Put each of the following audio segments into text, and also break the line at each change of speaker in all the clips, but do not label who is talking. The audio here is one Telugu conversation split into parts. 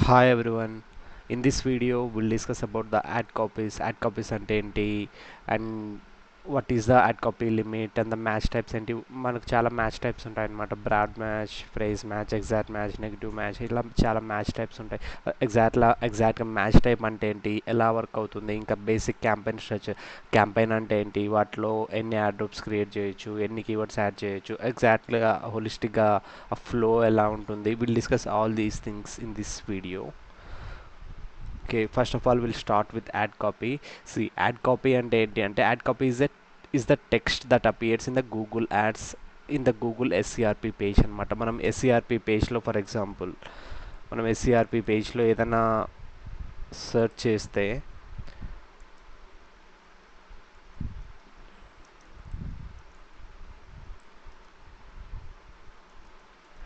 Hi everyone. In this video, we'll discuss about the ad copies. Ad copies అంటే ఏంటి and what is the ad copy limit and the match types ఏంటి. మనకు చాలా మ్యాచ్ టైప్స్ ఉంటాయి అన్నమాట. Broad match, phrase match, exact match, negative match, ఇలా చాలా మ్యాచ్ టైప్స్ ఉంటాయి. ఎగ్జాక్ట్గా మ్యాచ్ టైప్ అంటే ఏంటి, ఎలా వర్క్ అవుతుంది, ఇంకా బేసిక్ క్యాంపెయిన్ స్ట్రక్చర్, క్యాంపెయిన్ అంటే ఏంటి, వాటిలో ఎన్ని యాడ్ గ్రూప్స్ క్రియేట్ చేయొచ్చు, ఎన్ని కీవర్డ్స్ యాడ్ చేయొచ్చు, ఎగ్జాక్ట్గా హోలిస్టిక్గా ఆ ఫ్లో ఎలా ఉంటుంది. Will discuss all these things in this video. Okay, first of all, we'll start with ad copy. See, ad copy అంటే ఏంటి అంటే, ad copy is the text that appears in the Google ads in the Google SERP page అనమాట. మనం SERP పేజ్లో ఫర్ ఎగ్జాంపుల్ మనం SERP పేజ్లో ఏదైనా సెర్చ్ చేస్తే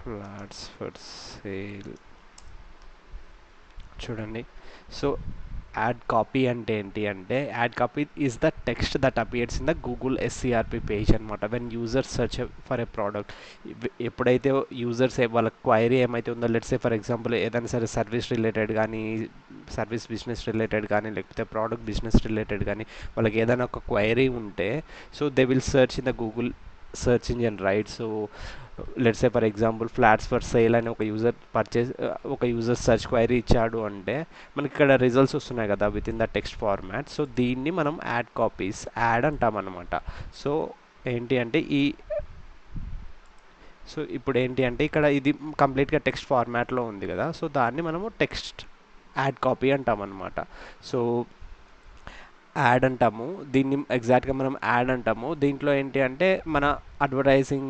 ఫ్లాట్స్ ఫర్ సేల్ చూడండి. సో యాడ్ కాపీ అంటే ఏంటి అంటే, ad copy is the text that appears in the Google SERP page అనమాట. When users search for a product, ఎప్పుడైతే యూజర్స్ వాళ్ళ క్వైరీ ఏమైతే ఉందో, లెట్స్ సే ఫర్ ఎగ్జాంపుల్ ఏదైనా సరే సర్వీస్ రిలేటెడ్ కానీ, సర్వీస్ బిజినెస్ రిలేటెడ్ కానీ, లేకపోతే ప్రోడక్ట్ బిజినెస్ రిలేటెడ్ కానీ, వాళ్ళకి ఏదైనా ఒక క్వైరీ ఉంటే, so they will search in the Google search engine, right. So let's say for example flats for sale అని ఒక యూజర్ సెర్చ్ క్వైరీ ఇచ్చాడు అంటే మనకి ఇక్కడ రిజల్ట్స్ వస్తున్నాయి కదా with in the text format. So దీన్ని మనం యాడ్ కాపీస్, యాడ్ అంటాం అనమాట. సో ఏంటి అంటే ఇప్పుడు ఏంటి అంటే ఇక్కడ ఇది కంప్లీట్గా టెక్స్ట్ ఫార్మాట్లో ఉంది కదా, సో దాన్ని మనము టెక్స్ట్ యాడ్ కాపీ అంటాం అనమాట. సో యాడ్ అంటాము దీన్ని, ఎగ్జాక్ట్గా మనం యాడ్ అంటాము. దీంట్లో ఏంటి అంటే మన అడ్వర్టైజింగ్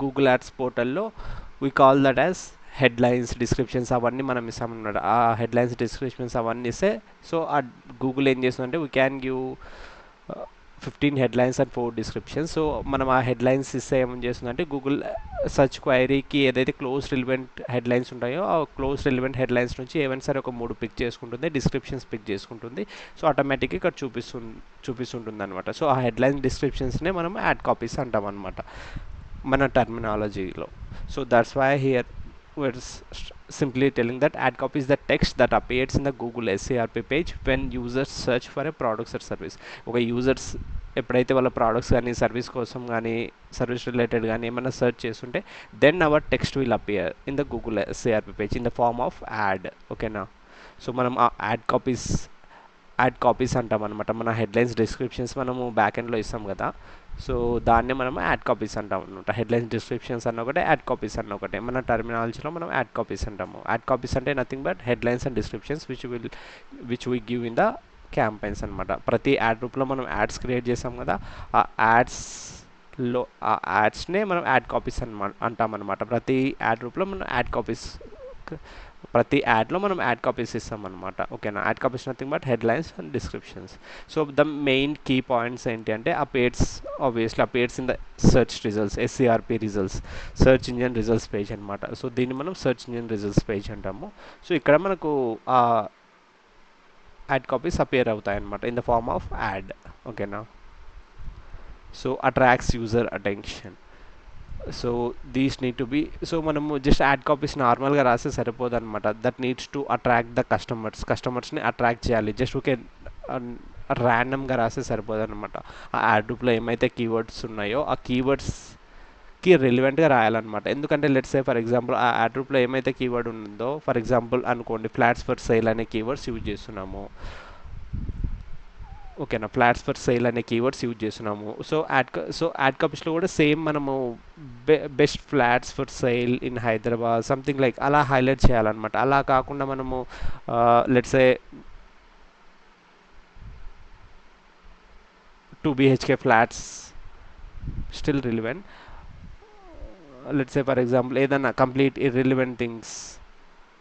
గూగుల్ యాడ్స్ పోర్టల్లో we call that as headlines, descriptions అవన్నీ మనం ఇస్తామన్నమాట. ఆ హెడ్లైన్స్, డిస్క్రిప్షన్స్ అవన్నీ ఇస్తే, సో ఆ గూగుల్ ఏం చేస్తుందంటే we can give 15 headlines and 4 descriptions. So మనం ఆ హెడ్లైన్స్ ఇస్తే ఏమని చేస్తుందంటే గూగుల్ సర్చ్ క్వైరీకి ఏదైతే క్లోజ్ రిలివెంట్ హెడ్లైన్స్ ఉంటాయో ఆ క్లోజ్ రిలివెంట్ హెడ్లైన్స్ నుంచి ఏమైనా సరే ఒక 3 పిక్ చేసుకుంటుంది, డిస్క్రిప్షన్స్ పిక్ చేసుకుంటుంది. సో ఆటోమేటిక్గా ఇక్కడ చూపిస్తుంటుంది అనమాట. సో ఆ హెడ్లైన్ డిస్క్రిప్షన్స్నే మనం యాడ్ కాపీస్ అంటాం అనమాట మన టర్మినాలజీలో. So that's why here we're simply telling that ad copy is the text that appears in the Google SERP page when users search for a products or service. ఒక యూజర్స్ ఎప్పుడైతే వాళ్ళ ప్రోడక్ట్స్ కానీ సర్వీస్ కోసం కానీ సర్వీస్ రిలేటెడ్ కానీ ఏమైనా సెర్చ్ చేస్తుంటే then our text will appear in the Google SERP page in the form of ad. ఓకేనా. సో మనం ఆ యాడ్ కాపీస్ అంటాం అనమాట. మన హెడ్లైన్స్, డిస్క్రిప్షన్స్ మనము బ్యాక్ ఎండ్లో ఇస్తాం కదా, సో దాన్ని మనం యాడ్ కాపీస్ అంటాం అనమాట. హెడ్లైన్స్, డిస్క్రిప్షన్స్ అన్న ఒకటే, యాడ్ కాపీస్ అన్న ఒకటే. మన టర్మినాలజీలో మనం యాడ్ కాపీస్ అంటాము. యాడ్ కాపీస్ అంటే nothing but headlines and descriptions which we give in the campaigns అనమాట. ప్రతి యాడ్ రూపంలో మనం యాడ్స్ క్రియేట్ చేసాం కదా, ఆ యాడ్స్నే మనం యాడ్ కాపీస్ అంటామన్నమాట. ప్రతి యాడ్ రూపంలో మనం ప్రతి యాడ్లో మనం యాడ్ కాపీస్ ఇస్తామన్నమాట. ఓకేనా. Ad copies nothing but headlines and descriptions. So the main key points ఏంటి అంటే obviously appears in the search results, SERP results, search engine results page అనమాట. సో దీన్ని మనం సెర్చ్ ఇంజిన్ రిజల్ట్స్ పేజ్ అంటాము. సో ఇక్కడ మనకు యాడ్ కాపీస్ అపియర్ అవుతాయి అనమాట in the form of ad. ఓకేనా. So attracts user attention. So these need to be, so మనము జస్ట్ యాడ్ కాపీస్ నార్మల్గా రాస్తే సరిపోదు అనమాట. That needs to attract the కస్టమర్స్ని అట్రాక్ట్ చేయాలి. జస్ట్ ఓకే ర్యాండమ్గా రాస్తే సరిపోదు అనమాట. ఆ యాడ్ గ్రూప్లో ఏమైతే కీవర్డ్స్ ఉన్నాయో ఆ కీవర్డ్స్కి రిలివెంట్గా రాయాలన్నమాట. ఎందుకంటే లెట్స్ సే ఫర్ ఎగ్జాంపుల్ ఆ యాడ్ గ్రూప్లో ఏమైతే కీవర్డ్ ఉందో, ఫర్ ఎగ్జాంపుల్ అనుకోండి ఫ్లాట్స్ ఫర్ సేల్ అనే కీవర్డ్స్ యూజ్ చేస్తున్నాము. ఓకేనా. ఫ్లాట్స్ ఫర్ సేల్ అనే కీవర్డ్స్ యూజ్ చేస్తున్నాము. సో యాడ్ కాపీస్లో కూడా సేమ్ మనము best flats for sale in Hyderabad something like అలా హైలైట్ చేయాలన్నమాట. అలా కాకుండా మనము let's say 2 BHK flats still relevant. Let's say for example ఏదైనా complete irrelevant things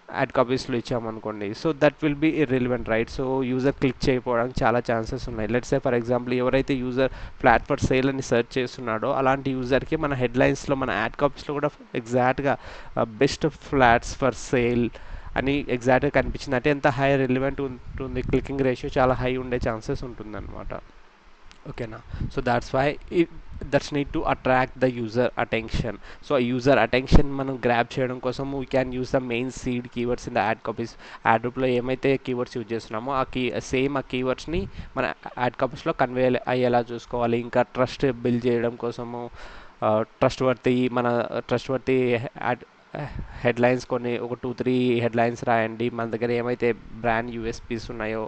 add కాపీస్లో ఇచ్చామనుకోండి, so that will be irrelevant, right. So user click చేయకపోవడానికి చాలా ఛాన్సెస్ ఉన్నాయి. లెట్స్ సే ఫర్ ఎగ్జాంపుల్ ఎవరైతే యూజర్ ఫ్లాట్ ఫర్ సేల్ అని సెర్చ్ చేస్తున్నాడో అలాంటి యూజర్కి మన హెడ్లైన్స్లో, మన యాడ్ కాపీస్లో కూడా ఎగ్జాక్ట్గా బెస్ట్ ఫ్లాట్స్ ఫర్ సేల్ అని ఎగ్జాక్ట్గా కనిపించింది అంటే ఎంత హై రిలివెంట్ ఉంటుంది, క్లికింగ్ రేషియో చాలా హై ఉండే ఛాన్సెస్ ఉంటుందన్నమాట. ఓకేనా. So that's why that's need to attract the user attention. So ఆ యూజర్ అటెన్షన్ మనం గ్రాప్ చేయడం కోసం we can use the main seed keywords in the ad copies. Ad గ్రూప్లో ఏమైతే కీవర్డ్స్ యూజ్ చేస్తున్నామో ఆ కీవర్డ్స్ని మన యాడ్ కాపీస్లో కన్వే అయ్యేలా చూసుకోవాలి. ఇంకా ట్రస్ట్ బిల్డ్ చేయడం కోసము ట్రస్ట్ వర్తి యాడ్ హెడ్లైన్స్ ఒక 2-3 హెడ్లైన్స్ రాయండి. మన దగ్గర ఏమైతే బ్రాండ్ యూఎస్పీస్ ఉన్నాయో,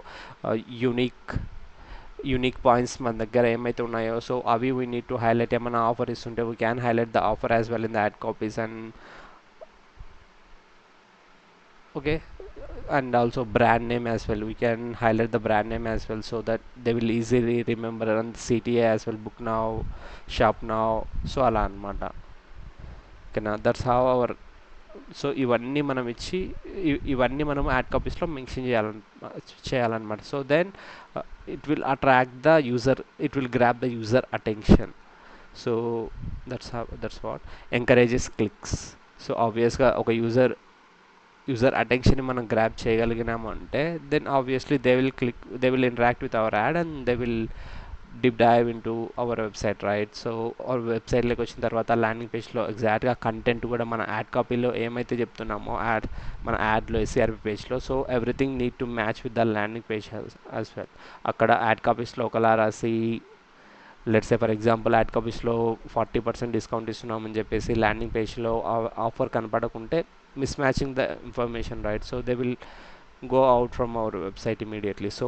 యూనిక్ పాయింట్స్ మన దగ్గర ఏమైతే ఉన్నాయో, సో అవి వీ నీడ్ టు హైలైట్. ఏమైనా ఆఫర్ ఇస్తుంటే we can highlight the offer as well in the ad copies. And okay, and also brand name as well, we can highlight the brand name as well so that they will easily remember. And CTA as well, book now, shop now, so అలా అనమాట. ఓకేనా, దట్స్ హౌ అవర్. సో ఇవన్నీ మనం ఇచ్చి ఇవన్నీ మనం యాడ్ కాపీస్లో మెన్షన్ చేయాలన్నమాట. So then it will attract the user, it will grab the user attention. So that's what encourages clicks. So ఆబ్వియస్గా ఒక యూజర్ అటెన్షన్ మనం గ్రాప్ చేయగలిగినాము అంటే then obviously they will interact with our ad and they will deep dive into our website, right? So our వెబ్సైట్లోకి వచ్చిన తర్వాత ల్యాండింగ్ పేజ్లో ఎగ్జాక్ట్గా కంటెంట్ కూడా మన యాడ్ కాపీలో ఏమైతే చెప్తున్నామో మన యాడ్లో ఎస్సీఆర్పీ పేజ్లో, so everything need to match with the landing page as well. అక్కడ యాడ్ కాపీస్లో ఒకలా రాసి, let's say for example ad కాపీస్లో 40% డిస్కౌంట్ ఇస్తున్నామని చెప్పేసి ల్యాండింగ్ పేజ్లో ఆఫర్ కనపడకుంటే mismatching the information, right? So they will go out from our website immediately. So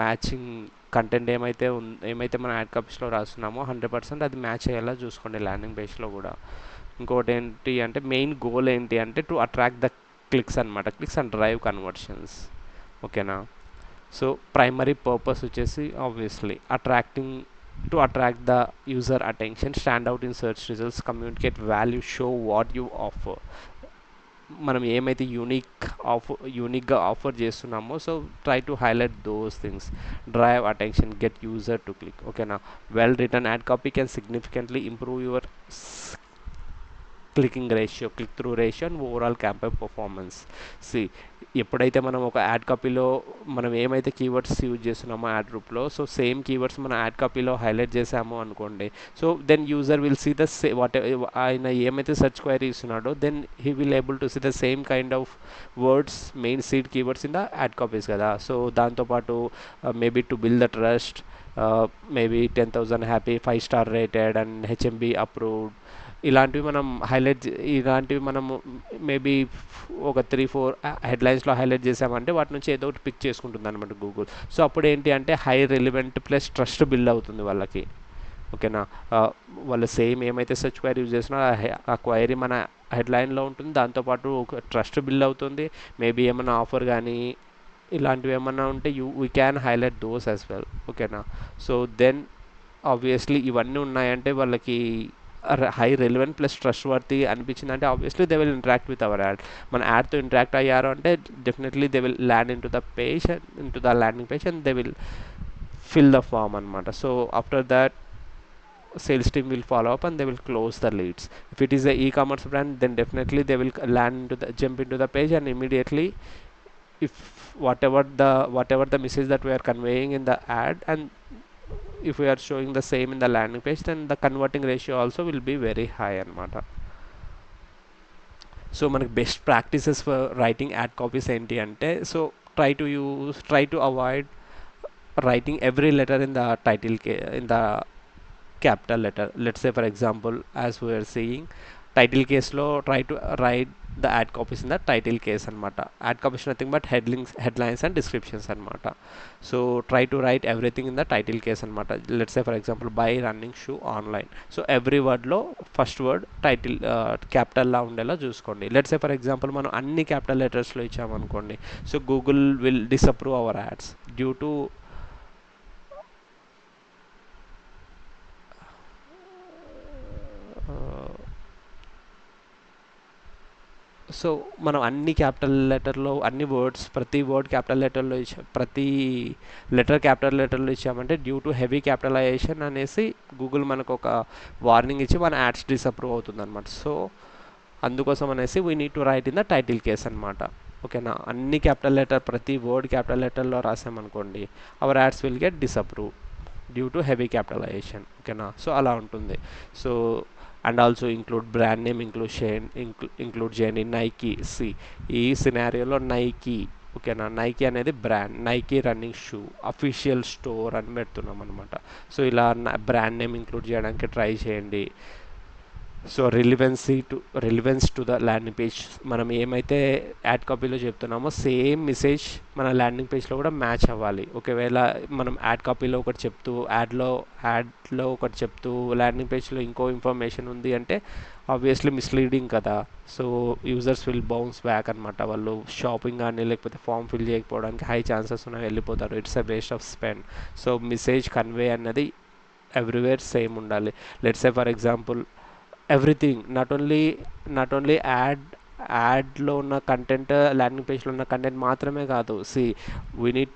matching content ఏమైతే మనం యాడ్ కాపీస్లో రాస్తున్నామో 100% అది మ్యాచ్ అయ్యేలా చూసుకోండి ల్యాండింగ్ పేజ్లో కూడా. ఇంకోటి ఏంటి అంటే మెయిన్ గోల్ ఏంటి అంటే టు అట్రాక్ట్ ద క్లిక్స్ అనమాట, క్లిక్స్ అండ్ డ్రైవ్ కన్వర్షన్స్. ఓకేనా, సో ప్రైమరీ పర్పస్ వచ్చేసి obviously to attract the user attention, stand out in search results, communicate value, show what you offer. మనం ఏమైతే యూనిక్గా ఆఫర్ చేస్తున్నామో, so try to highlight those things, drive attention, get user to click. ఓకేనా, well written ad copy can significantly improve your click through ratio and overall campaign performance. ఎప్పుడైతే మనం ఒక యాడ్ కాపీలో మనం ఏమైతే కీవర్డ్స్ యూజ్ చేస్తున్నామో యాడ్ గ్రూప్లో, సో సేమ్ కీవర్డ్స్ మన యాడ్ కాపీలో హైలైట్ చేసాము అనుకోండి, so then user will see the ఆయన ఏమైతే సెర్చ్ క్వైరీ ఇస్తున్నాడో then he will able to see the same kind of words, main seed keywords in the ad copies కదా. సో దాంతోపాటు maybe to build the trust, maybe 10,000 happy, 5 star rated and HMB approved, ఇలాంటివి మనము మేబీ ఒక 3-4 హెడ్లైన్స్లో హైలైట్ చేసామంటే వాటి నుంచి ఏదో ఒకటి పిక్ చేసుకుంటుంది అనమాట గూగుల్. సో అప్పుడు ఏంటి అంటే high relevant plus trust build అవుతుంది వాళ్ళకి. ఓకేనా, వాళ్ళు సేమ్ ఏమైతే సెర్చ్ క్వైరీ యూజ్ చేస్తున్నారో ఆ క్వైరీ మన హెడ్లైన్లో ఉంటుంది, దాంతోపాటు ఒక ట్రస్ట్ బిల్డ్ అవుతుంది. మేబీ ఏమైనా ఆఫర్ కానీ ఇలాంటివి ఏమన్నా ఉంటే we can highlight those as well. ఓకేనా, సో దెన్ ఆబ్వియస్లీ ఇవన్నీ ఉన్నాయంటే వాళ్ళకి high relevant plus trustworthy అనిపించింది అంటే obviously they will interact with our ad. మన యాడ్తో ఇంటరాక్ట్ అయ్యారు అంటే definitely they will land into the page, into the landing page and they will fill the form అనమాట. So after that sales team will follow up and they will close the leads. If it is a e-commerce brand, then definitely they will jump into the page and immediately if whatever the message that we are conveying in the ad, and if we are showing the same in the landing page, then the converting ratio also will be very high anamata. So మనకి best practices for writing add copies ఏంటి అంటే, so try to avoid writing every letter in the title in the capital letter. Let's say for example, as we are seeing title case lo try to write the ad copies in the title case anamata. Ad copies nothing but headlines and descriptions anamata. So try to write everything in the title case anamata. Let's say for example, buy running shoe online, so every word lo first word title capital la undela chuskondi. Let's say for example మనం అన్ని capital letters లో ఇచ్చాము అనుకోండి, so Google will disapprove our ads due to so మనం అన్ని క్యాపిటల్ లెటర్లో అన్ని వర్డ్స్ ప్రతి వర్డ్ క్యాపిటల్ లెటర్లో ప్రతి లెటర్ క్యాపిటల్ లెటర్లో ఇచ్చామంటే డ్యూ టు హెవీ క్యాపిటలైజేషన్ అనేసి గూగుల్ మనకు ఒక వార్నింగ్ ఇచ్చి మన యాడ్స్ డిసప్రూవ్ అవుతుంది అనమాట. సో అందుకోసం అనేసి we need to write in the title case అనమాట. ఓకేనా, అన్ని క్యాపిటల్ లెటర్ ప్రతి వర్డ్ క్యాపిటల్ లెటర్లో రాసామనుకోండి our ads will get disapprove due to heavy capitalization. ఓకేనా, సో అలా ఉంటుంది. So and also include brand name include చేయండి. నైకీ, సి ఈ సినారియోలో నైకీ, ఓకేనా, నైకీ అనేది brand, Nike running shoe official store అని పెడుతున్నాం అనమాట. సో ఇలా బ్రాండ్ నేమ్ ఇంక్లూడ్ చేయడానికి ట్రై చేయండి. So రిలివెన్స్ to the landing page, మనం ఏమైతే యాడ్ కాపీలో చెప్తున్నామో సేమ్ మెసేజ్ మన ల్యాండింగ్ పేజ్లో కూడా మ్యాచ్ అవ్వాలి. ఒకవేళ మనం యాడ్ కాపీలో ఒకటి చెప్తూ యాడ్లో ఒకటి చెప్తూ ల్యాండింగ్ పేజ్లో ఇంకో ఇన్ఫర్మేషన్ ఉంది అంటే ఆబ్వియస్లీ మిస్లీడింగ్ కదా. So users will bounce back అనమాట. వాళ్ళు షాపింగ్ కానీ లేకపోతే ఫామ్ ఫిల్ చేయకపోవడానికి హై ఛాన్సెస్ ఉన్నాయి, వెళ్ళిపోతారు. It's a waste of spend. So message convey అన్నది ఎవ్రీవేర్ సేమ్ ఉండాలి. Let's say for example everything, not only యాడ్లో ఉన్న కంటెంట్, ల్యాండింగ్ పేజ్లో ఉన్న కంటెంట్ మాత్రమే కాదు. సి we need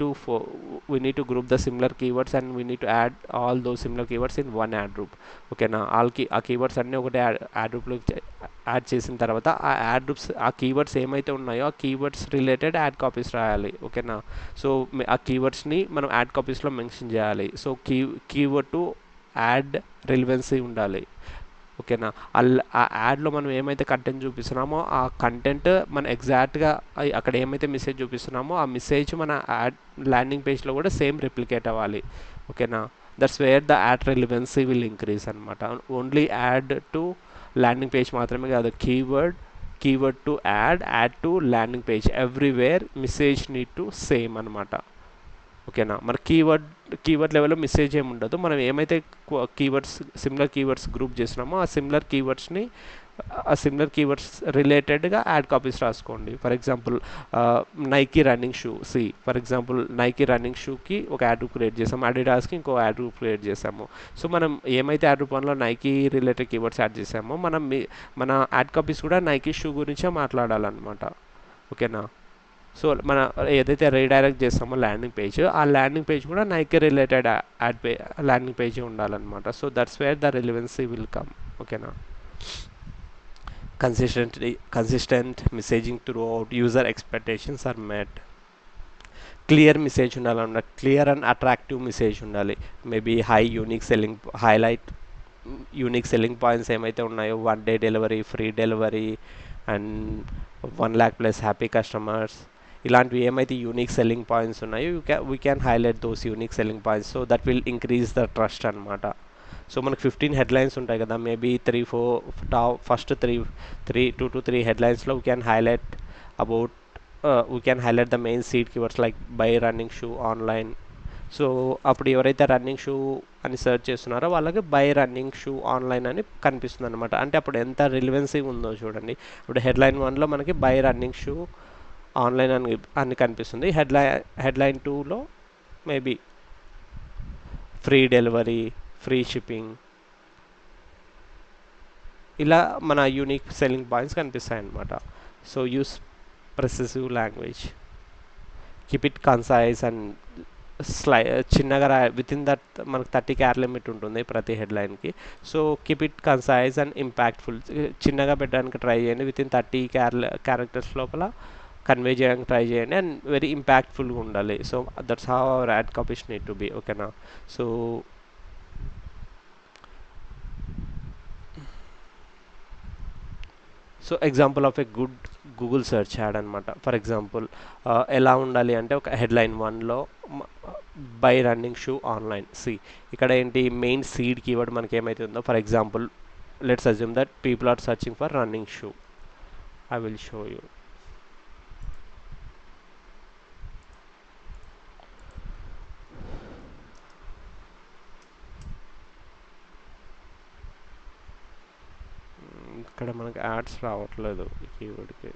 to group the similar keywords and we need to add all those similar keywords in one add group. ఓకేనా, ఆ కీవర్డ్స్ అన్నీ ఒకటే యాడ్ గ్రూప్లో యాడ్ చేసిన తర్వాత ఆ యాడ్ గ్రూప్స్, ఆ కీవర్డ్స్ ఏమైతే ఉన్నాయో ఆ కీవర్డ్స్ రిలేటెడ్ యాడ్ కాపీస్ రాయాలి. ఓకేనా, సో ఆ కీవర్డ్స్ని మనం యాడ్ కాపీస్లో మెన్షన్ చేయాలి. So keyword to add relevancy ఉండాలి. ఓకేనా, ఆ యాడ్లో మనం ఏమైతే కంటెంట్ చూపిస్తున్నామో ఆ కంటెంట్ మన ఎగ్జాక్ట్గా అక్కడ ఏమైతే మెసేజ్ చూపిస్తున్నామో ఆ మెసేజ్ మన యాడ్ ల్యాండింగ్ పేజ్లో కూడా సేమ్ రిప్లికేట్ అవ్వాలి. ఓకేనా, that's where the ad relevancy will increase అనమాట. Only ad to landing page మాత్రమే కాదు, keyword to ad to landing page, everywhere message need to same అనమాట. ఓకేనా, మన కీవర్డ్ లెవెల్లో మెసేజ్ ఏమి ఉండదు. మనం ఏమైతే సిమిలర్ కీవర్డ్స్ గ్రూప్ చేసినామో ఆ సిమిలర్ కీవర్డ్స్ రిలేటెడ్గా యాడ్ కాపీస్ రాసుకోండి. For example Nike running shoe, for example Nike running షూకి ఒక యాడ్ గ్రూప్ క్రియేట్ చేసాము, అడిడాస్కి ఇంకో యాడ్ గ్రూప్ క్రియేట్ చేసాము. సో మనం ఏమైతే యాడ్ గ్రూప్ వన్లో నైకీ రిలేటెడ్ కీవర్డ్స్ యాడ్ చేసామో మన యాడ్ కాపీస్ కూడా నైకీ షూ గురించే మాట్లాడాలన్నమాట. ఓకేనా, సో మన ఏదైతే రీడైరెక్ట్ చేస్తామో ఆ ల్యాండింగ్ పేజ్ కూడా నైకీ రిలేటెడ్ ల్యాండింగ్ పేజ్ ఉండాలన్నమాట. So that's where the relevancy will come. ఓకేనా, consistent messaging throughout, user expectations are met. Clear message ఉండాలన్నమాట, క్లియర్ అండ్ అట్రాక్టివ్ మెసేజ్ ఉండాలి. Maybe highlight unique selling points ఏమైతే ఉన్నాయో, 1 day delivery, free delivery and 1 lakh+ happy customers, ఇలాంటివి ఏమైతే యూనిక్ సెల్లింగ్ పాయింట్స్ ఉన్నాయో we can highlight those unique selling points. So that will increase the trust అనమాట. సో మనకు 15 హెడ్లైన్స్ ఉంటాయి కదా, మేబీ 3-4 ఫస్ట్ 2 to 3 హెడ్లైన్స్లో we can highlight the main seed keywords like buy running shoe online. So అప్పుడు ఎవరైతే రన్నింగ్ షూ అని సెర్చ్ చేస్తున్నారో వాళ్ళకి బై రన్నింగ్ షూ ఆన్లైన్ అని కనిపిస్తుంది అనమాట. అంటే అప్పుడు ఎంత రిలవెన్సీ ఉందో చూడండి. ఇప్పుడు హెడ్లైన్ 1లో మనకి బై రన్నింగ్ షూ ఆన్లైన్ అని కనిపిస్తుంది. హెడ్లైన్ 2లో maybe free delivery, free shipping, ఇలా మన యూనిక్ సెల్లింగ్ పాయింట్స్ కనిపిస్తాయి అన్నమాట. So use persuasive language, keep it concise and చిన్నగా విత్ ఇన్ దట్ మనకు 30 క్యారెక్టర్ లిమిట్ ఉంటుంది ప్రతి హెడ్లైన్కి. So keep it concise and impactful, చిన్నగా పెట్టడానికి ట్రై చేయండి. విత్ ఇన్ 30 క్యారెక్టర్స్ లోపల కన్వే చేయడానికి ట్రై చేయండి అండ్ వెరీ ఇంపాక్ట్ఫుల్గా ఉండాలి. So that's how our ad copies need to be. ఓకేనా, so example of a good Google search ad అనమాట. ఫర్ ఎగ్జాంపుల్ ఎలా ఉండాలి అంటే, ఒక హెడ్లైన్ 1లో బై రన్నింగ్ షూ ఆన్లైన్, ఇక్కడ ఏంటి మెయిన్ సీడ్ కీవర్డ్ మనకి ఏమైతే ఉందో, for example let's assume that people are searching for running shoe. I will show you. ఇక్కడ మనకి యాడ్స్ రావట్లేదు ఈ కీవర్డ్కి.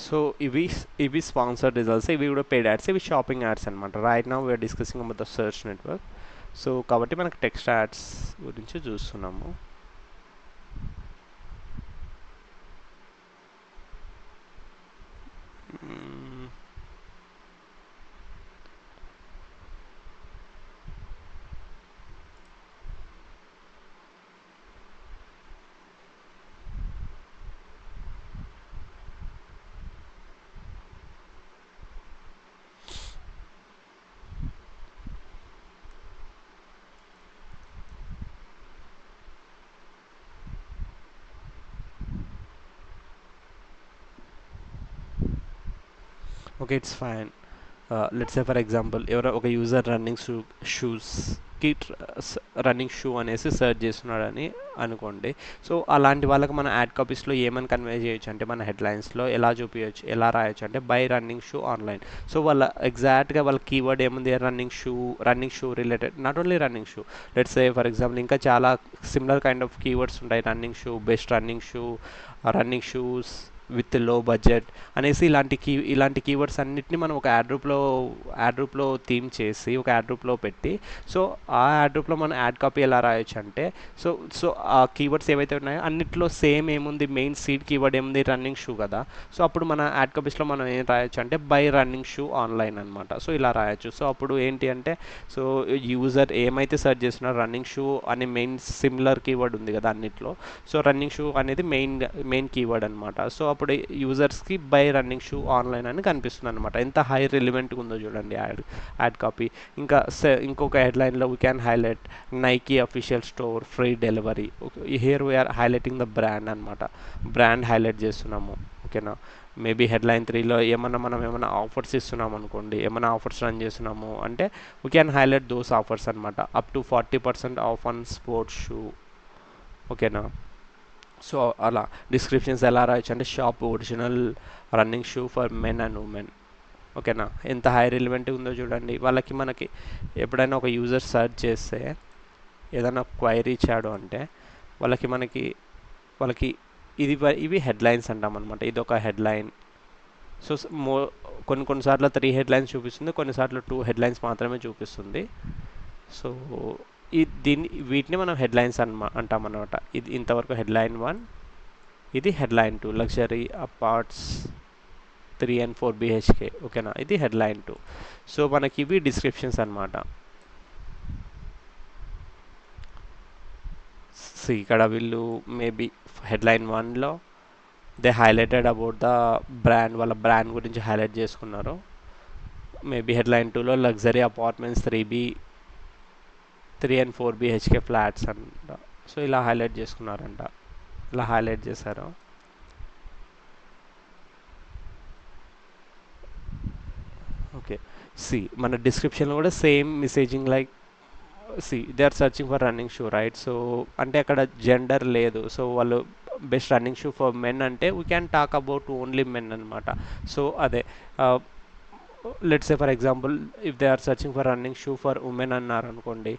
సో ఇవి స్పాన్సర్డ్ రిజల్ట్స్, ఇవి కూడా పెయిడ్ యాడ్స్, ఇవి షాపింగ్ యాడ్స్ అనమాట. Right now we're discussing about the search network. So కాబట్టి మనకి టెక్స్ట్ యాడ్స్ గురించి చూస్తున్నాము. Okay, it's fine. Let's say for example ఎవరో ఒక యూజర్ రన్నింగ్ షూస్కి రన్నింగ్ షూ అనేసి సెర్చ్ చేస్తున్నాడని అనుకోండి. సో అలాంటి వాళ్ళకి మన యాడ్ కాపీస్లో ఏమని కన్వే చేయొచ్చు అంటే మన హెడ్లైన్స్లో ఎలా చూపించచ్చు, ఎలా రాయొచ్చు అంటే by running shoe online. So వాళ్ళ ఎగ్జాక్ట్గా వాళ్ళ కీవర్డ్ ఏముంది, running shoe related, not only running shoe. Let's say for example ఇంకా చాలా సిమిలర్ కైండ్ ఆఫ్ కీవర్డ్స్ ఉంటాయి. Running shoe, best running shoe, running shoes with లో బడ్జెట్ అనేసి ఇలాంటి కీవర్డ్స్ అన్నిటిని మనం ఒక యాడ్ రూప్లో థీమ్ చేసి ఒక యాడ్ రూప్లో పెట్టి, సో ఆ యాడ్ రూప్లో మనం యాడ్ కాపీ ఎలా రాయొచ్చు అంటే, సో సో ఆ కీవర్డ్స్ ఏవైతే ఉన్నాయో అన్నిట్లో సేమ్ ఏముంది, మెయిన్ సీడ్ కీవర్డ్ ఏముంది, రన్నింగ్ షూ కదా. సో అప్పుడు మన యాడ్ కాపీస్లో మనం ఏం రాయొచ్చు అంటే బై రన్నింగ్ షూ ఆన్లైన్ అనమాట. సో ఇలా రాయొచ్చు. సో అప్పుడు ఏంటి అంటే, సో యూజర్ ఏమైతే సెర్చ్ చేస్తున్నారో రన్నింగ్ షూ అనే మెయిన్ సిమిలర్ కీవర్డ్ ఉంది కదా అన్నిట్లో, సో రన్నింగ్ షూ అనేది మెయిన్ కీవర్డ్ అనమాట. సో అప్పుడు యూజర్స్కి బై రన్నింగ్ షూ ఆన్లైన్ అని కనిపిస్తుంది అనమాట. ఎంత హై రిలివెంట్గా ఉందో చూడండి యాడ్ కాపీ. ఇంకొక హెడ్లైన్లో we can highlight Nike official store free delivery. Here we're highlighting the brand అనమాట. బ్రాండ్ హైలైట్ చేస్తున్నాము. ఓకేనా. మేబీ హెడ్లైన్ 3లో మనం ఏమైనా ఆఫర్స్ ఇస్తున్నాం అనుకోండి, ఏమైనా ఆఫర్స్ రన్ చేస్తున్నాము అంటే we can highlight those offers అనమాట. Up to 40% off on sports shoe. ఓకేనా. సో అలా డిస్క్రిప్షన్స్ ఎలా రాయొచ్చు అంటే shop original running shoe for men and women. ఓకేనా. ఎంత హై రిలివెంట్ ఉందో చూడండి. మనకి ఎప్పుడైనా ఒక యూజర్ సెర్చ్ చేస్తే ఏదైనా క్వైరీ ఇచ్చాడు అంటే వాళ్ళకి ఇవి హెడ్లైన్స్ అంటాం అనమాట. ఇది ఒక హెడ్లైన్. సో కొన్నిసార్లు 3 హెడ్లైన్స్ చూపిస్తుంది, కొన్నిసార్లు 2 హెడ్లైన్స్ మాత్రమే చూపిస్తుంది. సో వీటిని మనం హెడ్లైన్స్ అంటాం అనమాట. ఇది ఇంతవరకు హెడ్లైన్ 1, ఇది హెడ్లైన్ 2 లగ్జరీ అపార్ట్స్ 3 and 4 BHK. ఓకేనా. ఇది హెడ్లైన్ 2. సో మనకి ఇవి డిస్క్రిప్షన్స్ అనమాట. సో ఇక్కడ వీళ్ళు మేబీ హెడ్లైన్ 1లో they highlighted about the brand, వాళ్ళ బ్రాండ్ గురించి హైలైట్ చేసుకున్నారు. మేబీ హెడ్లైన్ 2లో luxury apartments 3 and 4 BHK flats అంట. సో ఇలా హైలైట్ చేసుకున్నారంట, ఇలా హైలైట్ చేశారు. ఓకే. మన డిస్క్రిప్షన్లో కూడా same messaging like they are searching for running shoe right. So అంటే అక్కడ జెండర్ లేదు. సో వాళ్ళు best running shoe for men అంటే we can talk about only men అనమాట. సో అదే let's say for example if they are searching for running shoe for women అన్నారు అనుకోండి.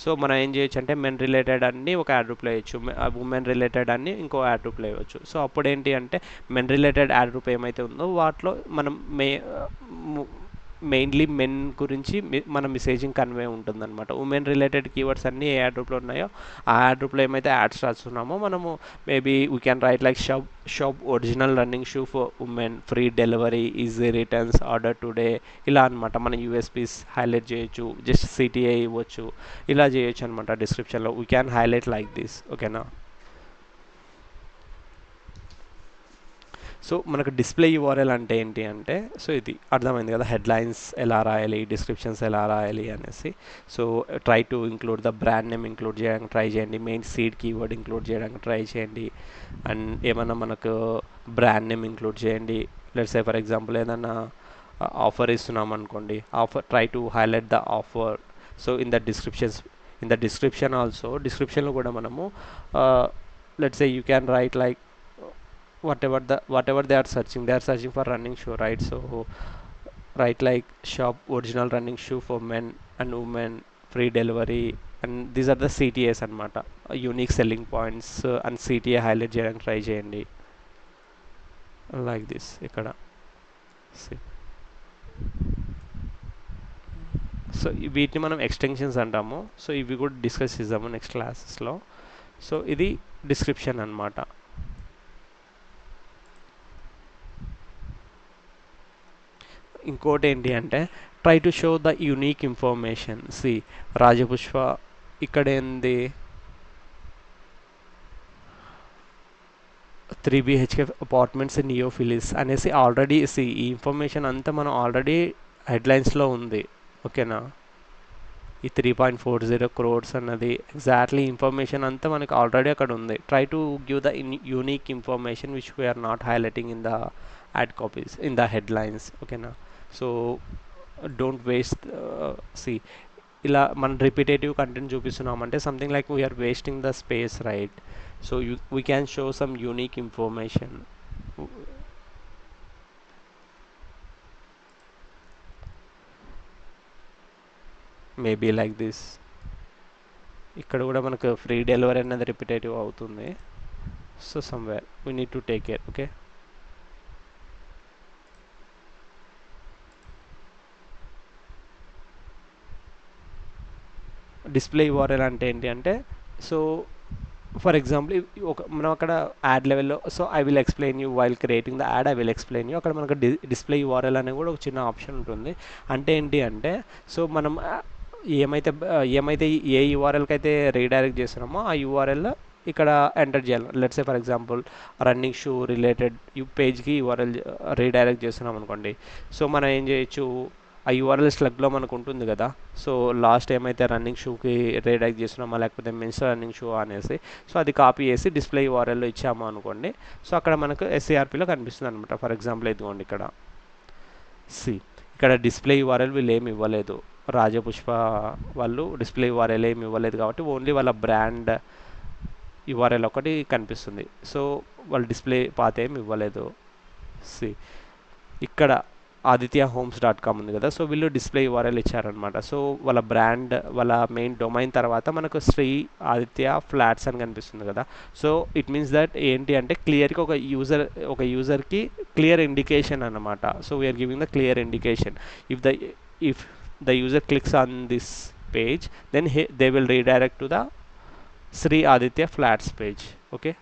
సో మనం ఏం చేయొచ్చు అంటే మెన్ రిలేటెడ్ అన్ని ఒక యాడ్ రూప్ వేయచ్చు, ఉమెన్ రిలేటెడ్ అన్ని ఇంకో యాడ్ రూప్ వేయవచ్చు. సో అప్పుడు ఏంటి అంటే మెన్ రిలేటెడ్ యాడ్ రూప్ ఏమైతే ఉందో వాటిలో మనం మెయిన్లీ మెన్ గురించి మన మెసేజింగ్ కన్వే ఉంటుందన్నమాట. ఉమెన్ రిలేటెడ్ కీవర్డ్స్ అన్నీ ఏ యాడ్ రూప్లో ఉన్నాయో ఆ యాడ్ రూప్లో ఏమైతే యాడ్స్ రాస్తున్నామో మనము maybe we can write like shop original running shoe for women, free delivery, easy returns, order today, ఇలా అనమాట. మన యూఎస్పీస్ హైలైట్ చేయొచ్చు, జస్ట్ సిటీఏ ఇవ్వచ్చు, ఇలా చేయొచ్చు అనమాట. డిస్క్రిప్షన్లో we can highlight like this. ఓకేనా. సో మనకు డిస్ప్లే యూఆర్ఎల్ అంటే ఏంటి అంటే, సో ఇది అర్థమైంది కదా, హెడ్లైన్స్ ఎలా రాయాలి, డిస్క్రిప్షన్స్ ఎలా రాయాలి అనేసి. So try to include the brand name include చేయడానికి ట్రై చేయండి, మెయిన్ సీడ్ కీవర్డ్ ఇంక్లూడ్ చేయడానికి ట్రై చేయండి, అండ్ ఏమన్నా మనకు బ్రాండ్ నేమ్ ఇంక్లూడ్ చేయండి. లెట్స్ సే ఫర్ ఎగ్జాంపుల్ ఏదన్నా ఆఫర్ ఇస్తున్నాం అనుకోండి, try to highlight the offer. So in the description also, డిస్క్రిప్షన్లో కూడా మనము let's say you can write like whatever they are searching for running shoe, right? So write like shop original running shoe for men and women, free delivery, and these are the CTAs అనమాట, unique selling points. And CTA highlight చేయడానికి ట్రై చేయండి లైక్ దిస్. ఇక్కడ సో వీటిని మనం ఎక్స్టెన్షన్స్ అంటాము. సో ఇవి కూడా డిస్కస్ చేద్దాము నెక్స్ట్ క్లాసెస్లో. సో ఇది డిస్క్రిప్షన్ అనమాట. ఇంకోటి ఏంటి అంటే try to show the unique information. Rajapushpa ఇక్కడ ఏంది 3 BHK అపార్ట్మెంట్స్ ఇన్ నియోఫిలిస్ అనేసి ఆల్రెడీ ఈ ఇన్ఫర్మేషన్ అంతా మనం ఆల్రెడీ హెడ్లైన్స్లో ఉంది. ఓకేనా. ఈ 3.40 crores అన్నది ఎగ్జాక్ట్లీ ఇన్ఫర్మేషన్ అంతా మనకి ఆల్రెడీ అక్కడ ఉంది. Try to give the unique information which we're not highlighting in the ad copies, in the headlines. ఓకేనా. సో డోంట్ వేస్ట్ సి ఇలా మనం రిపిటేటివ్ కంటెంట్ చూపిస్తున్నామంటే something like we're wasting the space, right? So we can show some unique information, maybe like this. ఇక్కడ కూడా మనకు ఫ్రీ డెలివరీ అనేది రిపిటేటివ్ అవుతుంది. So somewhere we need to take care. Okay, display URL అంటే ఏంటి అంటే, సో ఫర్ ఎగ్జాంపుల్ మనం అక్కడ యాడ్ లెవెల్లో, so I will explain you while creating the add, I will explain you. అక్కడ మనకు డిస్ప్లే యూఆర్ఎల్ అనేది కూడా ఒక చిన్న ఆప్షన్ ఉంటుంది. అంటే ఏంటి అంటే, సో మనం ఏమైతే ఏ యూఆర్ఎల్కి అయితే రీడైరెక్ట్ చేస్తున్నామో ఆ యూఆర్ఎల్ ఇక్కడ ఎంటర్ చేయాలి. Let's say for example running shoe related పేజ్కి యూఆర్ఎల్ రీడైరెక్ట్ చేస్తున్నాం అనుకోండి. సో మనం ఏం చేయొచ్చు, ఆ యూఆర్ఎల్ స్లగ్లో మనకు ఉంటుంది కదా. సో లాస్ట్ ఏమైతే రన్నింగ్ షూకి రీడైరెక్ట్ చేస్తున్నామో లేకపోతే మెన్స్ రన్నింగ్ షూ అనేసి, సో అది కాపీ చేసి డిస్ప్లే యూఆర్ఎల్లో ఇచ్చాము అనుకోండి. సో అక్కడ మనకు ఎస్ఏఆర్పిలో కనిపిస్తుంది అనమాట. ఫర్ ఎగ్జాంపుల్ ఇదిగోండి ఇక్కడ ఇక్కడ డిస్ప్లే యూఆర్ఎల్ వీళ్ళు ఏమి ఇవ్వలేదు, రాజపుష్ప వాళ్ళు డిస్ప్లే యూఆర్ఎల్ ఏమి ఇవ్వలేదు కాబట్టి ఓన్లీ వాళ్ళ బ్రాండ్ యూఆర్ఎల్ ఒకటి కనిపిస్తుంది. సో వాళ్ళు డిస్ప్లే పాత ఏమి ఇవ్వలేదు. ఇక్కడ adityahomes.com ఉంది కదా, సో వీళ్ళు డిస్ప్లే యూఆర్ఎల్ ఇచ్చారనమాట. సో వాళ్ళ బ్రాండ్, వాళ్ళ మెయిన్ డొమైన్ తర్వాత మనకు శ్రీ ఆదిత్య ఫ్లాట్స్ అని కనిపిస్తుంది కదా. సో ఇట్ మీన్స్ దట్ ఏంటి అంటే క్లియర్గా ఒక యూజర్కి క్లియర్ ఇండికేషన్ అన్నమాట. So we are giving the clear indication. If the user clicks on this page, then they will redirect to the Shri Aditya flats page. Okay,